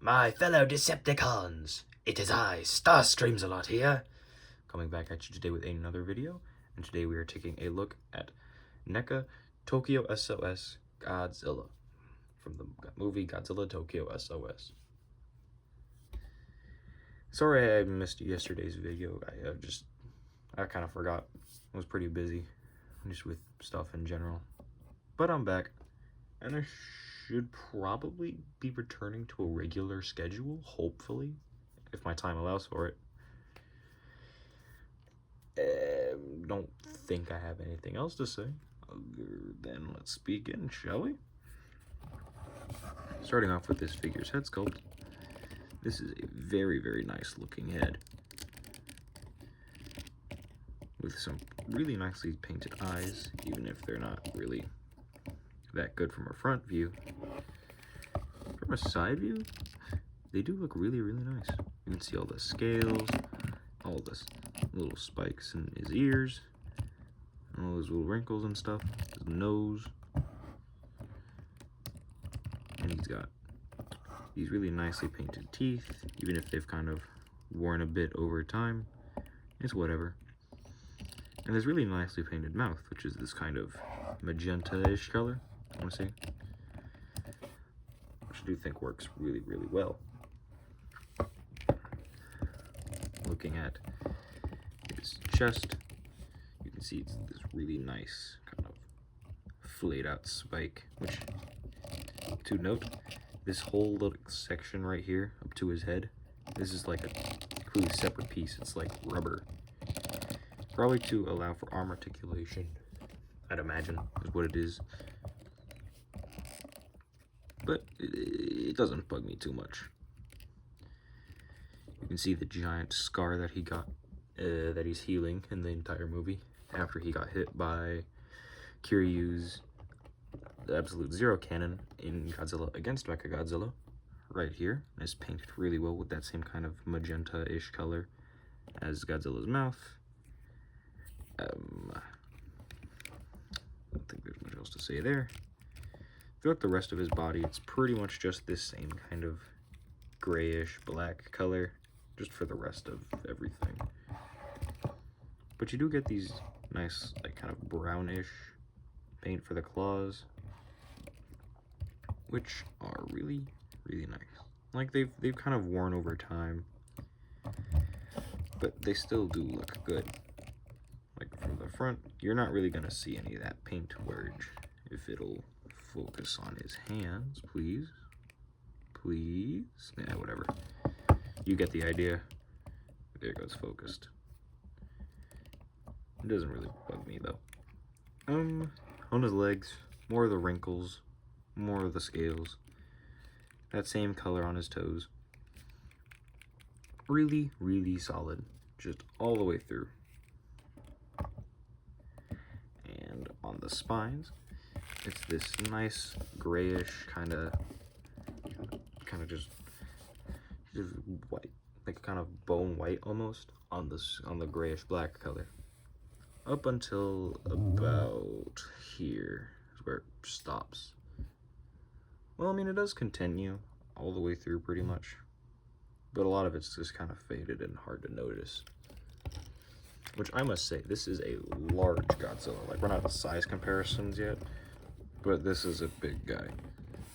My fellow Decepticons, it is I, Starscreamsalot here, coming back at you today with another video, and today we are taking a look at NECA Tokyo S.O.S Godzilla, from the movie Godzilla Tokyo S.O.S. Sorry I missed yesterday's video. I kind of forgot. I was pretty busy, just with stuff in general. But I'm back, and I should probably be returning to a regular schedule, hopefully, if my time allows for it. Don't think I have anything else to say. Then let's begin, shall we? Starting off with this figure's head sculpt. This is a very, very nice looking head, with some really nicely painted eyes, even if they're not really that good from a front view. From a side view, they do look really, really nice. You can see all the scales, all the little spikes in his ears, all those little wrinkles and stuff, his nose. And he's got these really nicely painted teeth, even if they've kind of worn a bit over time. It's whatever. And this really nicely painted mouth, which is this kind of magenta-ish color, I want to say. Which I do think works really, really well. Looking at his chest, you can see it's this really nice kind of flayed out spike, which, to note, this whole little section right here up to his head, this is like a completely separate piece. It's like rubber. Probably to allow for arm articulation, I'd imagine, is what it is. But it doesn't bug me too much. You can see the giant scar that he got, that he's healing in the entire movie, after he got hit by Kiryu's Absolute Zero cannon in Godzilla against Mechagodzilla, right here. And it's painted really well with that same kind of magenta-ish color as Godzilla's mouth. I don't think there's much else to say there. Throughout the rest of his body, it's pretty much just this same kind of grayish black color, just for the rest of everything. But you do get these nice, like, kind of brownish paint for the claws, which are really, really nice. Like, they've kind of worn over time, but they still do look good. Like, from the front, you're not really gonna see any of that paint wordage. If it'll focus on his hands, please. Please? Yeah, whatever. You get the idea. There it goes, focused. It doesn't really bug me, though. On his legs, more of the wrinkles, more of the scales. That same color on his toes. Really, really solid. Just all the way through. And on the spines, it's this nice grayish kind of just white, like kind of bone white almost on the grayish black color, up until about here is where it stops. Well, I mean, it does continue all the way through pretty much, but a lot of it's just kind of faded and hard to notice. Which I must say, this is a large Godzilla. Like, we're not at size comparisons yet, but this is a big guy.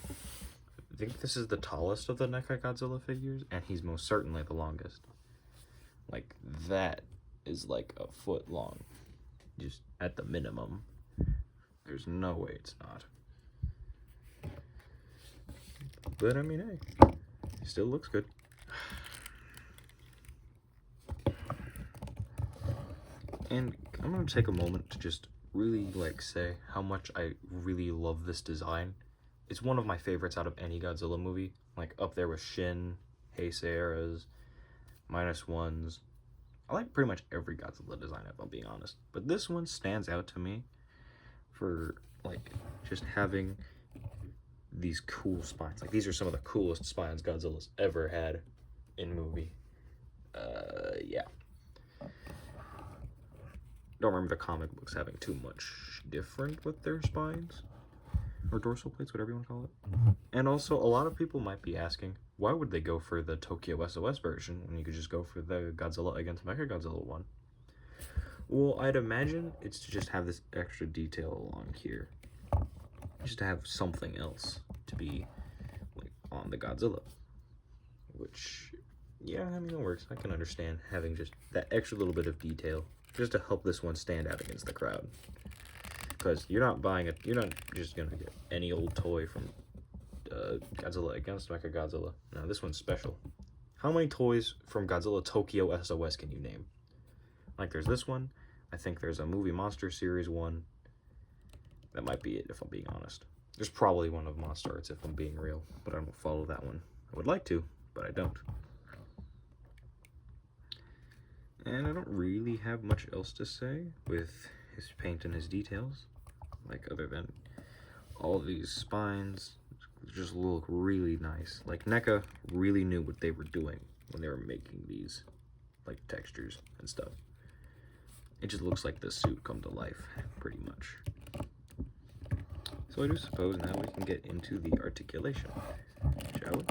I think this is the tallest of the NECA Godzilla figures, and he's most certainly the longest. Like, that is like a foot long, just at the minimum. There's no way it's not. But I mean, hey, he still looks good. And I'm gonna take a moment to just really, like, say how much I really love this design. It's one of my favorites out of any Godzilla movie, like up there with Shin, Heisei eras, -1s. I like pretty much every Godzilla design, if I'm being honest. But this one stands out to me for, like, just having these cool spines. Like, these are some of the coolest spines Godzilla's ever had in movie. Yeah. Don't remember the comic books having too much different with their spines, or dorsal plates, whatever you want to call it. And also, a lot of people might be asking, why would they go for the Tokyo S.O.S version when you could just go for the Godzilla against Mechagodzilla one? Well, I'd imagine it's to just have this extra detail along here. Just to have something else to be like on the Godzilla. Which, yeah, I mean, it works. I can understand having just that extra little bit of detail just to help this one stand out against the crowd. Because you're not buying it, you're not just gonna get any old toy from Godzilla against Mechagodzilla. No, this one's special. How many toys from Godzilla Tokyo S.O.S can you name? Like, there's this one. I think there's a Movie Monster Series one. That might be it, if I'm being honest. There's probably one of Monster Arts, if I'm being real, but I don't follow that one. I would like to, but I don't. And I don't really have much else to say with his paint and his details. Like, other than all these spines just look really nice. Like, NECA really knew what they were doing when they were making these, like, textures and stuff. It just looks like the suit come to life, pretty much. So I do suppose now we can get into the articulation, shall we?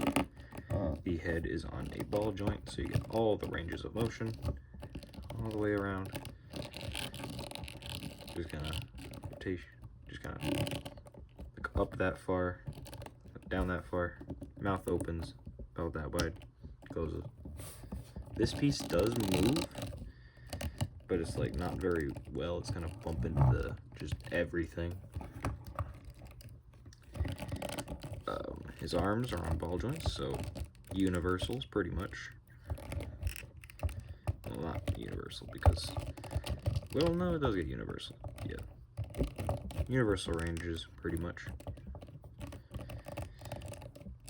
The head is on a ball joint, so you get all the ranges of motion, all the way around. Just kind of rotation, just kind of like up that far, down that far. Mouth opens about that wide, closes. This piece does move, but it's like not very well. It's kind of bumping the just everything. His arms are on ball joints, so universals pretty much. Well, not universal because, well, no, it does get universal. Yeah, universal ranges pretty much.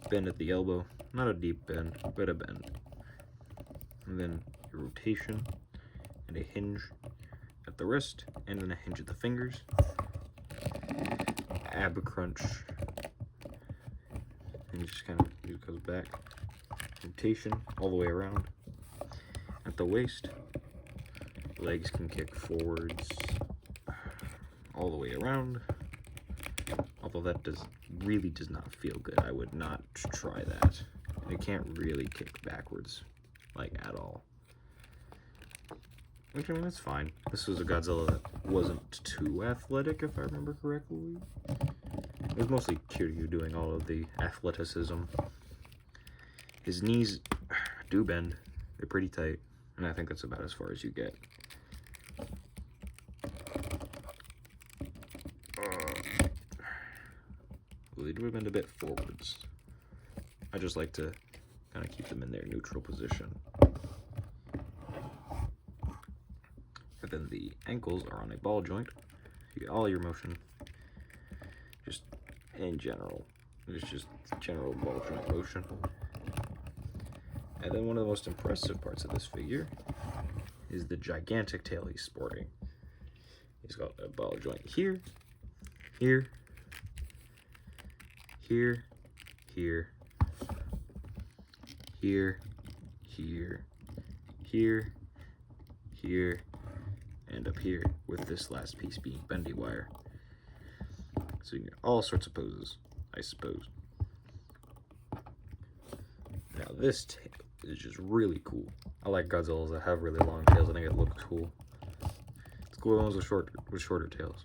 Bend at the elbow, not a deep bend, but a bend. And then a rotation and a hinge at the wrist, and then a hinge at the fingers. Ab crunch. And he just kind of goes back. Rotation all the way around. At the waist, legs can kick forwards all the way around. Although that really does not feel good. I would not try that. It can't really kick backwards, like, at all. Which, I mean, that's fine. This was a Godzilla that wasn't too athletic, if I remember correctly. It was mostly Kiryu doing all of the athleticism. His knees do bend. They're pretty tight, and I think that's about as far as you get. Well, they do bend a bit forwards. I just like to kind of keep them in their neutral position. And then the ankles are on a ball joint. You get all your motion. Just in general. It's just general ball joint motion. And then one of the most impressive parts of this figure is the gigantic tail he's sporting. He's got a ball joint here, here, here, here, here, here, here, here, and up here, with this last piece being bendy wire. So you can get all sorts of poses, I suppose. Now this tail is just really cool. I like Godzillas that have really long tails. I think it looks cool. It's cool ones with shorter tails.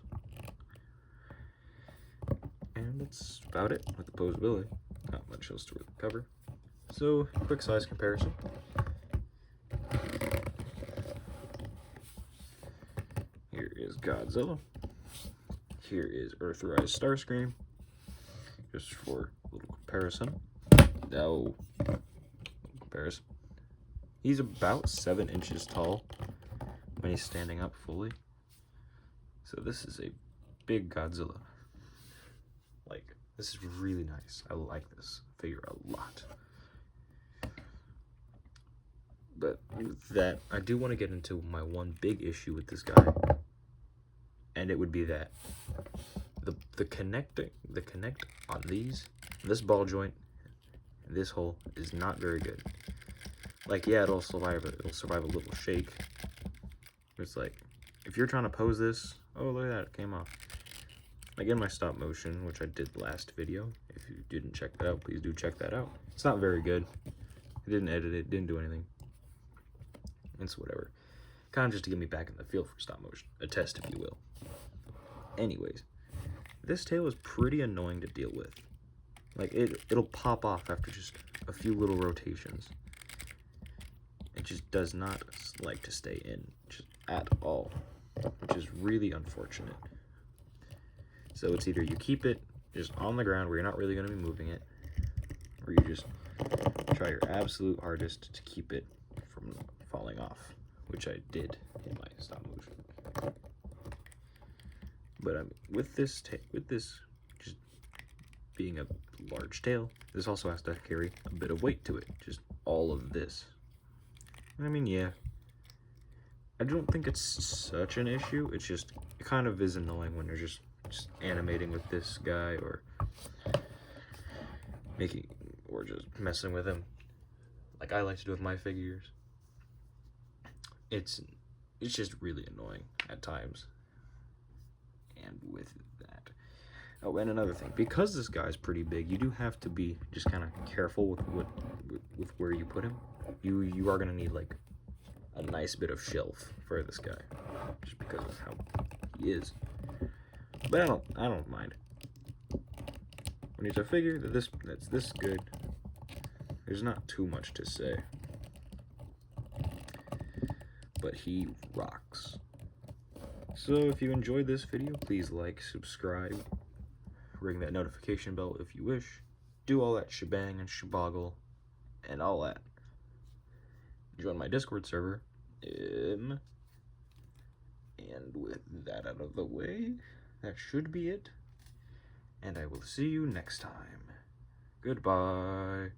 And that's about it with the posability. Not much else to really cover. So, quick size comparison. Here is Godzilla. Here is Earthrise Starscream. Just for a little comparison. No. Comparison. He's about 7 inches tall when he's standing up fully. So this is a big Godzilla. Like, this is really nice. I like this figure a lot. But with that, I do want to get into my one big issue with this guy. And it would be that the connect on this ball joint, this hole is not very good. Like, yeah, it'll survive a little shake. It's like, if you're trying to pose this, oh, look at that, it came off. Again, my stop motion, which I did last video. If you didn't check that out, please do check that out. It's not very good. I didn't edit it, didn't do anything. It's whatever. Kind of just to get me back in the feel for stop motion. A test, if you will. Anyways, this tail is pretty annoying to deal with. Like, it'll pop off after just a few little rotations. It just does not like to stay in just at all, which is really unfortunate. So it's either you keep it just on the ground where you're not really going to be moving it, or you just try your absolute hardest to keep it from falling off, which I did in my stop motion. But I mean, with this just being a large tail, this also has to carry a bit of weight to it. Just all of this. I mean, yeah. I don't think it's such an issue. It's just, it kind of is annoying when you're just animating with this guy or just messing with him, like I like to do with my figures. It's just really annoying at times. And with that, oh, and another thing, because this guy's pretty big, you do have to be just kind of careful with where you put him. You are gonna need like a nice bit of shelf for this guy, just because of how he is. But I don't mind. When it's a figure that's this good, there's not too much to say. But he rocks. So if you enjoyed this video, please like, subscribe, ring that notification bell if you wish, do all that shebang and sheboggle, and all that. Join my Discord server. And with that out of the way, that should be it. And I will see you next time. Goodbye.